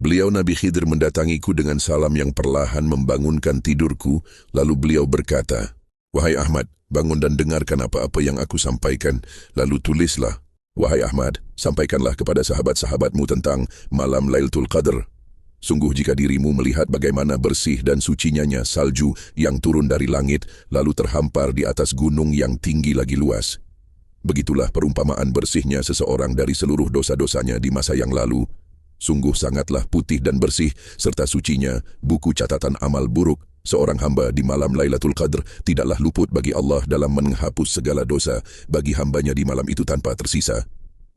Beliau Nabi Khidir mendatangiku dengan salam yang perlahan membangunkan tidurku, lalu beliau berkata, "Wahai Ahmad, bangun dan dengarkan apa-apa yang aku sampaikan, lalu tulislah. Wahai Ahmad, sampaikanlah kepada sahabat-sahabatmu tentang malam Lailatul Qadr. Sungguh jika dirimu melihat bagaimana bersih dan sucinya salju yang turun dari langit, lalu terhampar di atas gunung yang tinggi lagi luas. Begitulah perumpamaan bersihnya seseorang dari seluruh dosa-dosanya di masa yang lalu. Sungguh sangatlah putih dan bersih, serta sucinya buku catatan amal buruk. Seorang hamba di malam Lailatul Qadr tidaklah luput bagi Allah dalam menghapus segala dosa bagi hambanya di malam itu tanpa tersisa.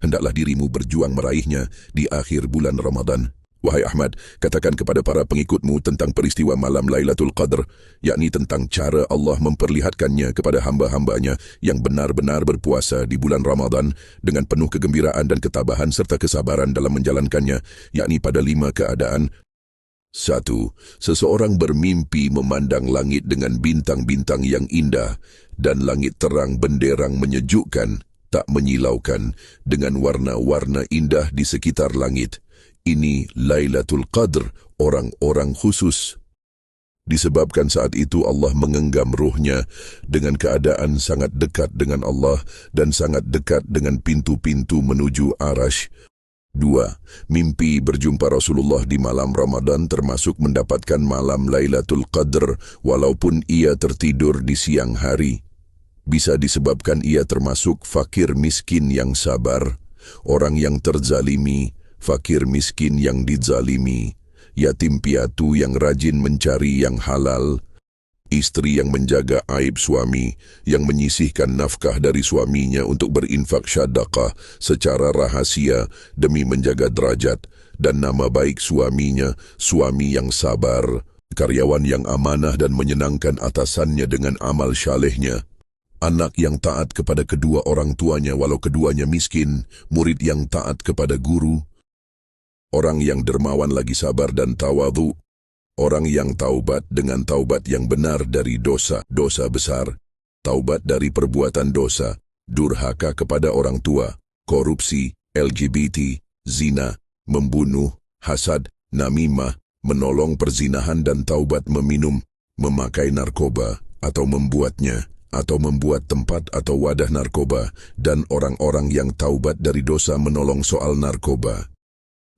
Hendaklah dirimu berjuang meraihnya di akhir bulan Ramadan. Wahai Ahmad, katakan kepada para pengikutmu tentang peristiwa malam Lailatul Qadr, yakni tentang cara Allah memperlihatkannya kepada hamba-hambanya yang benar-benar berpuasa di bulan Ramadan dengan penuh kegembiraan dan ketabahan serta kesabaran dalam menjalankannya, yakni pada 5 keadaan. 1. Seseorang bermimpi memandang langit dengan bintang-bintang yang indah dan langit terang benderang menyejukkan, tak menyilaukan, dengan warna-warna indah di sekitar langit. Ini Lailatul Qadr, orang-orang khusus. Disebabkan saat itu Allah mengenggam ruhnya dengan keadaan sangat dekat dengan Allah dan sangat dekat dengan pintu-pintu menuju Arash. 2. Mimpi berjumpa Rasulullah di malam Ramadan termasuk mendapatkan malam Lailatul Qadr walaupun ia tertidur di siang hari. Bisa disebabkan ia termasuk fakir miskin yang sabar, orang yang terzalimi, fakir miskin yang dizalimi, yatim piatu yang rajin mencari yang halal, istri yang menjaga aib suami, yang menyisihkan nafkah dari suaminya untuk berinfak syadaqah secara rahasia demi menjaga derajat dan nama baik suaminya, suami yang sabar, karyawan yang amanah dan menyenangkan atasannya dengan amal syalehnya, anak yang taat kepada kedua orang tuanya walau keduanya miskin, murid yang taat kepada guru, orang yang dermawan lagi sabar dan tawadhu, orang yang taubat dengan taubat yang benar dari dosa-dosa besar, taubat dari perbuatan dosa, durhaka kepada orang tua, korupsi, LGBT, zina, membunuh, hasad, namimah, menolong perzinahan dan taubat meminum, memakai narkoba atau membuatnya, atau membuat tempat atau wadah narkoba, dan orang-orang yang taubat dari dosa menolong soal narkoba.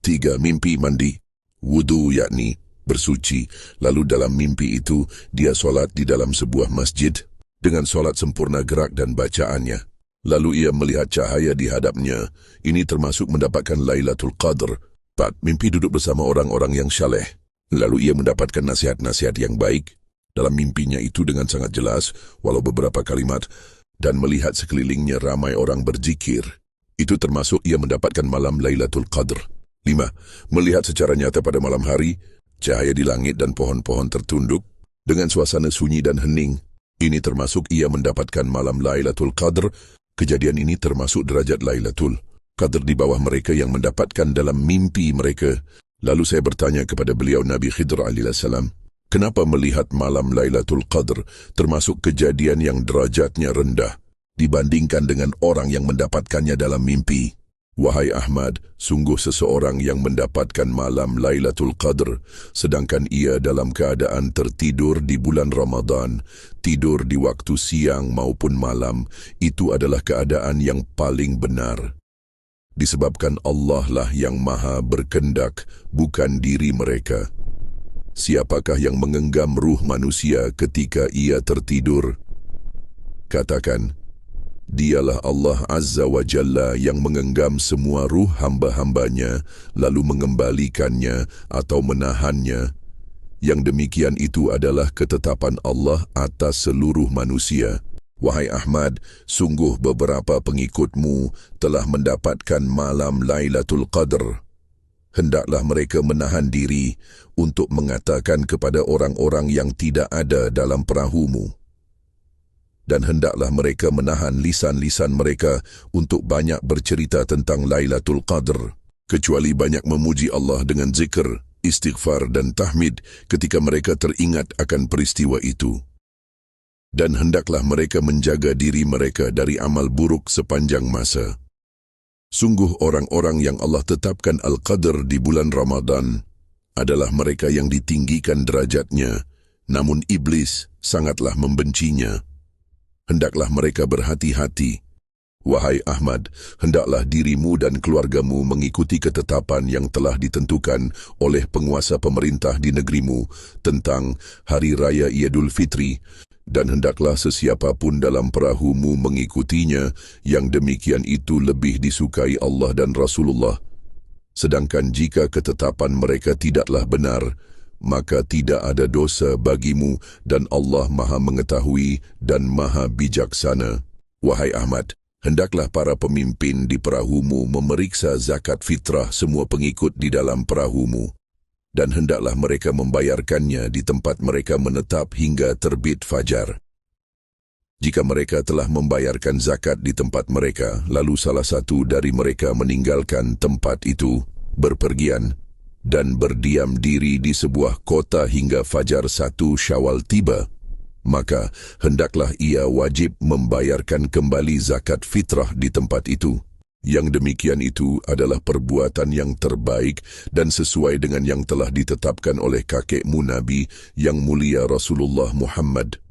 3. Mimpi mandi, wudu yakni bersuci, lalu dalam mimpi itu dia solat di dalam sebuah masjid dengan solat sempurna gerak dan bacaannya. Lalu ia melihat cahaya di hadapnya, ini termasuk mendapatkan Lailatul Qadr. 4. Mimpi duduk bersama orang-orang yang syaleh, lalu ia mendapatkan nasihat-nasihat yang baik. Dalam mimpinya itu dengan sangat jelas, walau beberapa kalimat, dan melihat sekelilingnya ramai orang berzikir. Itu termasuk ia mendapatkan malam Lailatul Qadr. 5. Melihat secara nyata pada malam hari, cahaya di langit dan pohon-pohon tertunduk, dengan suasana sunyi dan hening. Ini termasuk ia mendapatkan malam Lailatul Qadr. Kejadian ini termasuk derajat Lailatul Qadr di bawah mereka yang mendapatkan dalam mimpi mereka. Lalu saya bertanya kepada beliau Nabi Khidir alaihissalam, kenapa melihat malam Lailatul Qadr termasuk kejadian yang derajatnya rendah dibandingkan dengan orang yang mendapatkannya dalam mimpi? Wahai Ahmad, sungguh seseorang yang mendapatkan malam Lailatul Qadr, sedangkan ia dalam keadaan tertidur di bulan Ramadan, tidur di waktu siang maupun malam, itu adalah keadaan yang paling benar. Disebabkan Allah lah yang maha berkendak, bukan diri mereka. Siapakah yang mengenggam ruh manusia ketika ia tertidur? Katakan, dialah Allah Azza wa Jalla yang mengenggam semua ruh hamba-hambanya, lalu mengembalikannya atau menahannya. Yang demikian itu adalah ketetapan Allah atas seluruh manusia. Wahai Ahmad, sungguh beberapa pengikutmu telah mendapatkan malam Lailatul Qadr. Hendaklah mereka menahan diri untuk mengatakan kepada orang-orang yang tidak ada dalam perahumu. Dan hendaklah mereka menahan lisan-lisan mereka untuk banyak bercerita tentang Lailatul Qadr, kecuali banyak memuji Allah dengan zikr, istighfar dan tahmid ketika mereka teringat akan peristiwa itu. Dan hendaklah mereka menjaga diri mereka dari amal buruk sepanjang masa. Sungguh orang-orang yang Allah tetapkan Al-Qadr di bulan Ramadan, adalah mereka yang ditinggikan derajatnya, namun iblis sangatlah membencinya. Hendaklah mereka berhati-hati. Wahai Ahmad, hendaklah dirimu dan keluargamu mengikuti ketetapan yang telah ditentukan oleh penguasa pemerintah di negerimu tentang Hari Raya Idul Fitri, dan hendaklah sesiapa pun dalam perahumu mengikutinya, yang demikian itu lebih disukai Allah dan Rasulullah. Sedangkan jika ketetapan mereka tidaklah benar, maka tidak ada dosa bagimu dan Allah Maha Mengetahui dan Maha Bijaksana. Wahai Ahmad, hendaklah para pemimpin di perahumu memeriksa zakat fitrah semua pengikut di dalam perahumu, dan hendaklah mereka membayarkannya di tempat mereka menetap hingga terbit fajar. Jika mereka telah membayarkan zakat di tempat mereka, lalu salah satu dari mereka meninggalkan tempat itu, berpergian, dan berdiam diri di sebuah kota hingga fajar 1 Syawal tiba, maka hendaklah ia wajib membayarkan kembali zakat fitrah di tempat itu. Yang demikian itu adalah perbuatan yang terbaik dan sesuai dengan yang telah ditetapkan oleh kakekmu Nabi yang mulia Rasulullah Muhammad